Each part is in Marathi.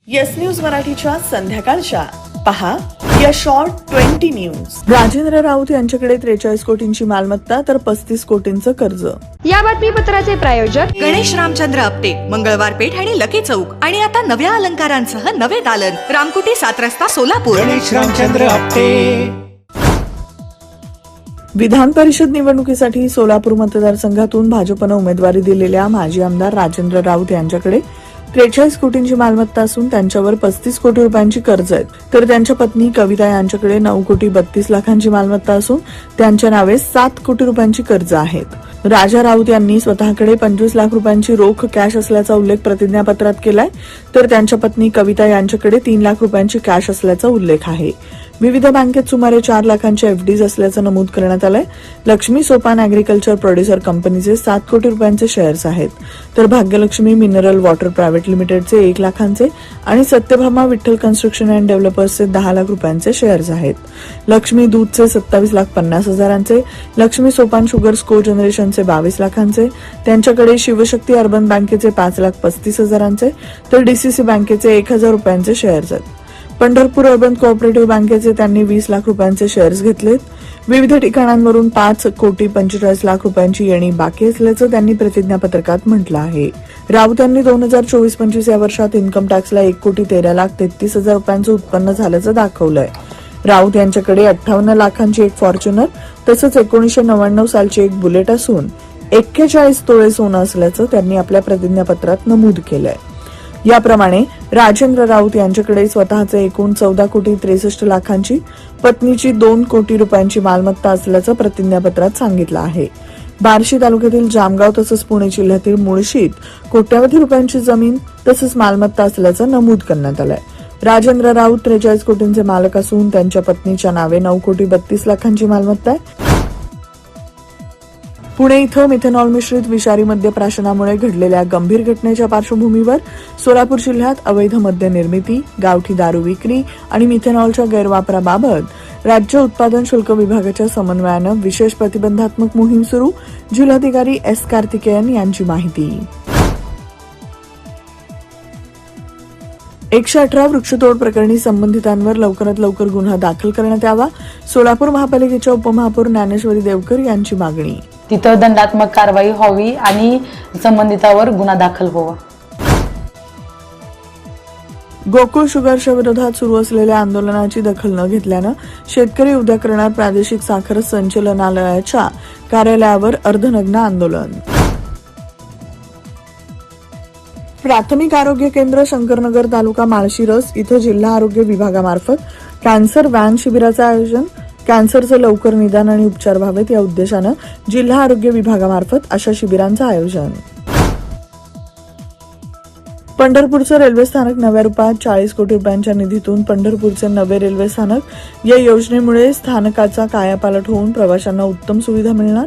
येस न्यूज मराठीच्या संध्याकाळच्या पहा या शॉर्ट 20 न्यूज. राजेंद्र राऊत यांच्याकडे 43 कोटींची मालमत्ता तर 35 कोटींचं कर्ज. या बातमीपत्राचे प्रायोजक गणेश रामचंद्र आपटे, मंगळवार पेठ आणि लकी चौक आणि आता नव्या अलंकारांसह नवे दालन, रामकुटी 7 रस्ता सोलापूर. गणेश रामचंद्र आपटे. विधान परिषद निवडणुकीसाठी सोलापूर मतदारसंघातून भाजपनं उमेदवारी दिलेल्या माजी आमदार राजेंद्र राऊत यांच्याकडे 43 कोटींची मालमत्ता असून त्यांच्यावर 35 कोटी रुपयांची कर्ज आहेत. तर त्यांच्या पत्नी कविता यांच्याकडे 9 कोटी 32 लाखांची मालमत्ता असून त्यांच्या नावे 7 कोटी रुपयांची कर्ज आहेत. राजा राऊत यांनी स्वतःकडे 25 लाख रुपयांची रोख कॅश असल्याचा उल्लेख प्रतिज्ञापत्रात केलाय. तर त्यांच्या पत्नी कविता यांच्याकडे 3 लाख रुपयांची कॅश असल्याचा उल्लेख आहे. विविध बँकेत सुमारे 4 लाखांचे एफडीज असल्याचं नमूद करण्यात आलंय. लक्ष्मी सोपान अॅग्रिकल्चर प्रोड्युसर कंपनीचे 7 कोटी रुपयांचे शेअर्स आहेत. तर भाग्यलक्ष्मी मिनरल वॉटर प्रायव्हेट लिमिटेडचे 1 लाखांचे आणि सत्यभामा विठ्ठल कन्स्ट्रक्शन अँड डेव्हलपर्सचे 10 लाख रुपयांचे शेअर्स आहेत. लक्ष्मी दूधचे 27,50,000चे, लक्ष्मी सोपान शुगर्स को जनरेशनचे 22 लाखांचे, त्यांच्याकडे शिवशक्ती अर्बन बँकेचे 5,35,000चे तर डीसीसी बँकेचे 1,000 रुपयांचे शेअर्स आहेत. पंढरपूर अर्बन कोऑपरेटिव्ह बँकेचे त्यांनी 20 लाख रुपयांचे शेअर्स घेतलेत. विविध ठिकाणांवरून 5 कोटी 45 लाख रुपयांची येणी बाकी असल्याचं त्यांनी प्रतिज्ञापत्रकात म्हटलं आहे. राऊत यांनी 2024-25 या वर्षात इन्कम टॅक्सला 1 कोटी 13,33,000 रुपयांचं उत्पन्न झाल्याचं दाखवलंय. राऊत यांच्याकडे 58 लाखांची एक फॉर्च्युनर तसंच 1999 सालची एक बुलेट असून 41 तोळे सोनं असल्याचं त्यांनी आपल्या प्रतिज्ञापत्रात नमूद केलंय. याप्रमाणे राजेंद्र राऊत यांच्याकडे स्वतःचे एकूण 14 कोटी 63 लाखांची, पत्नीची 2 कोटी रुपयांची मालमत्ता असल्याचं प्रतिज्ञापत्रात सांगितलं आहे. बार्शी तालुक्यातील जामगाव तसंच पुणे जिल्ह्यातील मुळशीत कोट्यावधी रुपयांची जमीन तसंच मालमत्ता असल्याचं नमूद करण्यात आलंय. राजेंद्र राऊत 43 कोटींचे मालक असून त्यांच्या पत्नीच्या नावे 9 कोटी 32 लाखांची मालमत्ता आहे. पुणे इथं मिथेनॉल मिश्रित विषारी मद्य प्राशनामुळे घडलेल्या गंभीर घटनेच्या पार्श्वभूमीवर सोलापूर जिल्ह्यात अवैध मद्य निर्मिती, गावठी दारू विक्री आणि मिथेनॉलच्या गैरवापराबाबत राज्य उत्पादन शुल्क विभागाच्या समन्वयानं विशेष प्रतिबंधात्मक मोहीम सुरू. जिल्हाधिकारी एस कार्तिकेयन यांची माहिती. 118 वृक्षतोड प्रकरणी संबंधितांवर लवकरात लवकर गुन्हा दाखल करण्यात यावा. सोलापूर महापालिकेच्या उपमहापौर ज्ञानेश्वरी देवकर यांची मागणी. तिथं दंडात्मक कारवाई व्हावी आणि संबंधितावर गुन्हा दाखल व्हावा. गोकुळ शुगर्सच्या विरोधात सुरू असलेल्या आंदोलनाची दखल न घेतल्यानं शेतकरी उद्या करणार प्रादेशिक साखर संचालनालयाच्या कार्यालयावर अर्धनग्न आंदोलन. प्राथमिक आरोग्य केंद्र शंकरनगर तालुका माळशिरस इथं जिल्हा आरोग्य विभागामार्फत कॅन्सर व्हॅन शिबिराचं आयोजन. कॅन्सरचं लवकर निदान आणि उपचार व्हावेत या उद्देशानं जिल्हा आरोग्य विभागामार्फत अशा शिबिरांचं आयोजन. पंढरपूरचं रेल्वे स्थानक नव्या रूपात 40 कोटी रुपयांच्या निधीतून पंढरपूरचे नवे रेल्वे स्थानक. या योजनेमुळे स्थानकाचा कायापालट होऊन प्रवाशांना उत्तम सुविधा मिळणार.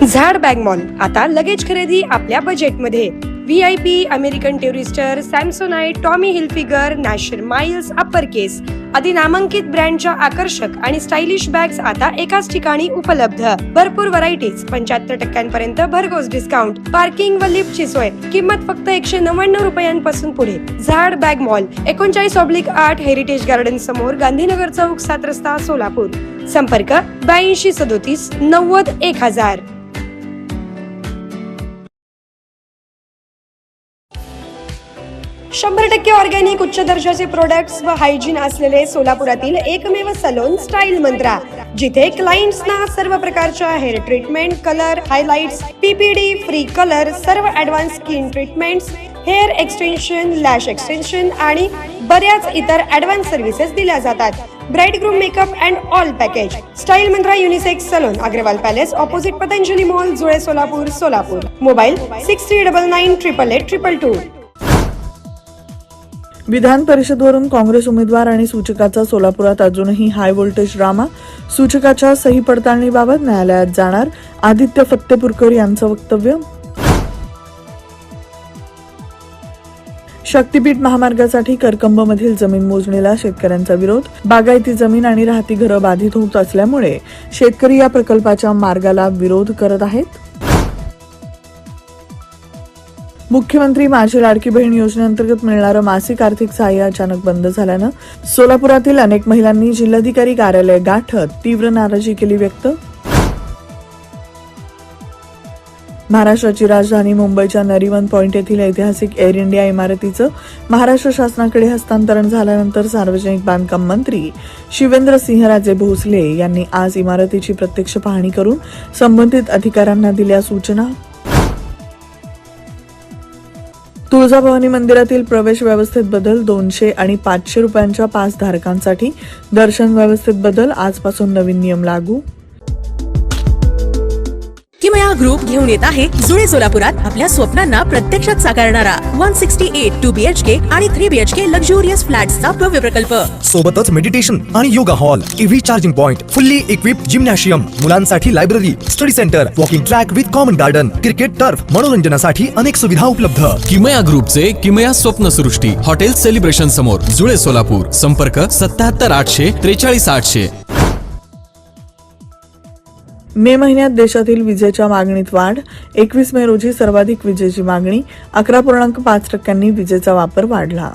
झाड बॅग मॉल आता लगेच खरेदी आपल्या बजेटमध्ये. VIP, American Tourister, Samsonite, Tommy Hilfiger, National Miles, Upper Case आदी नामांकित ब्रँडच्या आकर्षक आणि स्टायलिश बॅग्स आता एकाच ठिकाणी उपलब्ध. भरपूर व्हरायटीज, 75% पर्यंत भरघोस डिस्काउंट, पार्किंग व लिफ्टची सोय. किंमत फक्त 199 रुपयांपासून पुढे. झाड बॅग मॉल 39/8 हेरिटेज गार्डन समोर, गांधीनगर चौक, 7 रस्ता, सोलापूर. संपर्क 8237 90 1000. 100% ऑर्गॅनिक उच्च दर्जाचे प्रोडक्ट्स व हायजीन असलेले सोलापुरातील एकमेव सलोन स्टाईल मंत्रा, जिथे क्लायंट्सना सर्व प्रकारच्या hair treatment, colour, highlights, PPD, free colour, सर्व advance skin treatments, hair extension, lash extension आणि बऱ्याच इतर ऍडव्हान्स सर्व्हिसेस दिल्या जातात. Bridegroom makeup and all package. Style mantra unisex salon, Agarwal palace, opposite Patanjali mall, Jule, Solapur. Solapur. Mobile 6399888222. विधान परिषदवरून काँग्रेस उमेदवार आणि सूचकाचा सोलापुरात अजूनही हाय व्होल्टेज ड्रामा. सूचकाच्या सही पडताळणीबाबत न्यायालयात जाणार आदित्य फत्तेपूरकर यांचं वक्तव्य. शक्तीपीठ महामार्गासाठी करकंबमधील जमीन मोजणीला शेतकऱ्यांचा विरोध. बागायती जमीन आणि राहती घरं बाधित होत असल्यामुळे शेतकरी या प्रकल्पाच्या मार्गाला विरोध करत आहेत. मुख्यमंत्री माझी लाडकी बहीण योजनेअंतर्गत मिळणारं मासिक आर्थिक सहाय्य अचानक बंद झाल्यानं सोलापुरातील अनेक महिलांनी जिल्हाधिकारी कार्यालय गाठत तीव्र नाराजी केली व्यक्त. महाराष्ट्राची राजधानी मुंबईच्या नरिमन पॉइंट येथील ऐतिहासिक एअर इंडिया इमारतीचं महाराष्ट्र शासनाकडे हस्तांतरण झाल्यानंतर सार्वजनिक बांधकाम मंत्री शिवेंद्रसिंहराजे भोसले यांनी आज इमारतीची प्रत्यक्ष पाहणी करून संबंधित अधिकाऱ्यांना दिल्या सूचना. तुळजाभवानी मंदिरातील प्रवेश व्यवस्थेत बदल. 200 आणि 500 रुपयांच्या पास धारकांसाठी दर्शन व्यवस्थेत बदल. आजपासून नवीन नियम लागू. किमया ग्रुप घेऊन येत आहे जुळे सोलापुरात आपल्या स्वप्नांना प्रत्यक्षात साकारणारा 168 2 BHK आणि 3 BHK लक्झुरियस फ्लॅट्सचा भव्य प्रकल्प. सोबतच मेडिटेशन आणि yoga hall, EV charging point, fully equipped gymnasium, मुलांसाठी library, study centre, walking track with common garden, cricket turf, मनोरंजनासाठी अनेक सुविधा उपलब्ध. किमया ग्रुपचे किमया स्वप्नसृष्टी हॉटेल सेलिब्रेशन समोर जुळे सोलापूर. संपर्क 77 800 43 800. मे महिन्यात देशातील विजेच्या मागणीत वाढ. 21 मे रोजी सर्वाधिक विजेची मागणी. 11.5% विजेचा वापर वाढला.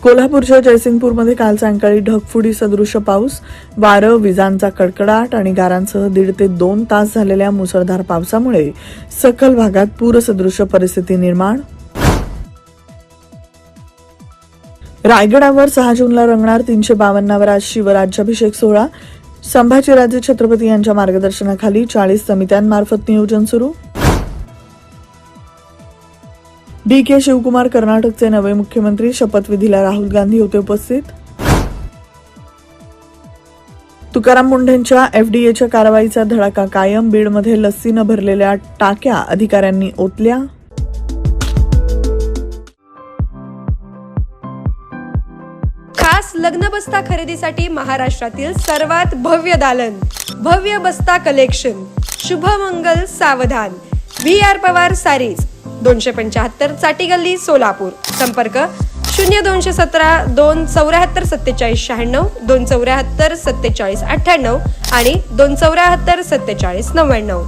कोल्हापूरच्या जयसिंगपूरमध्ये काल सायंकाळी ढगफुटी सदृश पाऊस. वारं, विजांचा कडकडाट आणि गारांसह 1.5 ते 2 तास झालेल्या मुसळधार पावसामुळे सखल भागात पूरसदृश परिस्थिती निर्माण. रायगडावर 6 जूनला रंगणार 352वा शिवराज्याभिषेक सोहळा. संभाजीराजे छत्रपती यांच्या मार्गदर्शनाखाली 40 समित्यांमार्फत नियोजन सुरू. DK शिवकुमार कर्नाटकचे नवे मुख्यमंत्री. शपथविधीला राहुल गांधी होते उपस्थित. तुकाराम मुंढेंच्या FDAच्या कारवाईचा धडाका कायम. बीडमध्ये लस्सीनं भरलेल्या टाक्या अधिकाऱ्यांनी ओतल्या. खास लग्न बस्ता खरेदीसाठी महाराष्ट्रातील सर्वात भव्य दालन, भव्य बस्ता कलेक्शन, शुभमंगल सावधान, VR पवार सारीज, 275 चाटी गल्ली सोलापूर. संपर्क 0217 274 47 96, 274 47 98 आणि 274 47 99.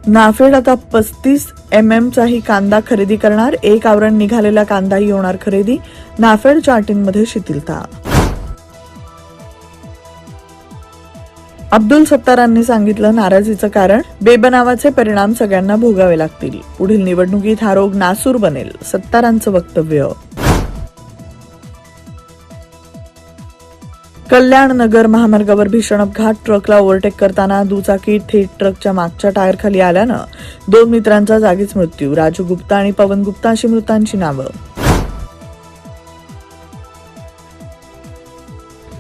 नाफेड आता 35 mm चाही कांदा खरेदी करणार. 1 आवरण निघालेला कांदाही होणार खरेदी. नाफेडच्या अटींमध्ये शिथिलता. अब्दुल सत्तारांनी सांगितलं नाराजीचं कारण. बेबनावाचे परिणाम सगळ्यांना भोगावे लागतील. पुढील निवडणुकीत हा रोग नासूर बनेल, सत्तारांचं वक्तव्य. कल्याण नगर महामार्गावर भीषण अपघात. ट्रकला ओव्हरटेक करताना दुचाकी थेट ट्रकच्या मागच्या टायरखाली आल्यानं 2 मित्रांचा जागीच मृत्यू. राजू गुप्ता आणि पवन गुप्ता अशी मृतांची नावं.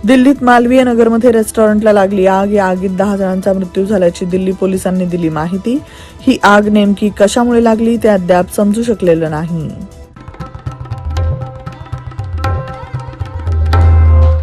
दिल्लीत मालवीय नगरमध्ये रेस्टॉरंटला लागली आग. या आगीत 10 जणांचा मृत्यू झाल्याची दिल्ली पोलिसांनी दिली माहिती. ही आग नेमकी कशामुळे लागली ते अद्याप समजू शकलेलं नाही.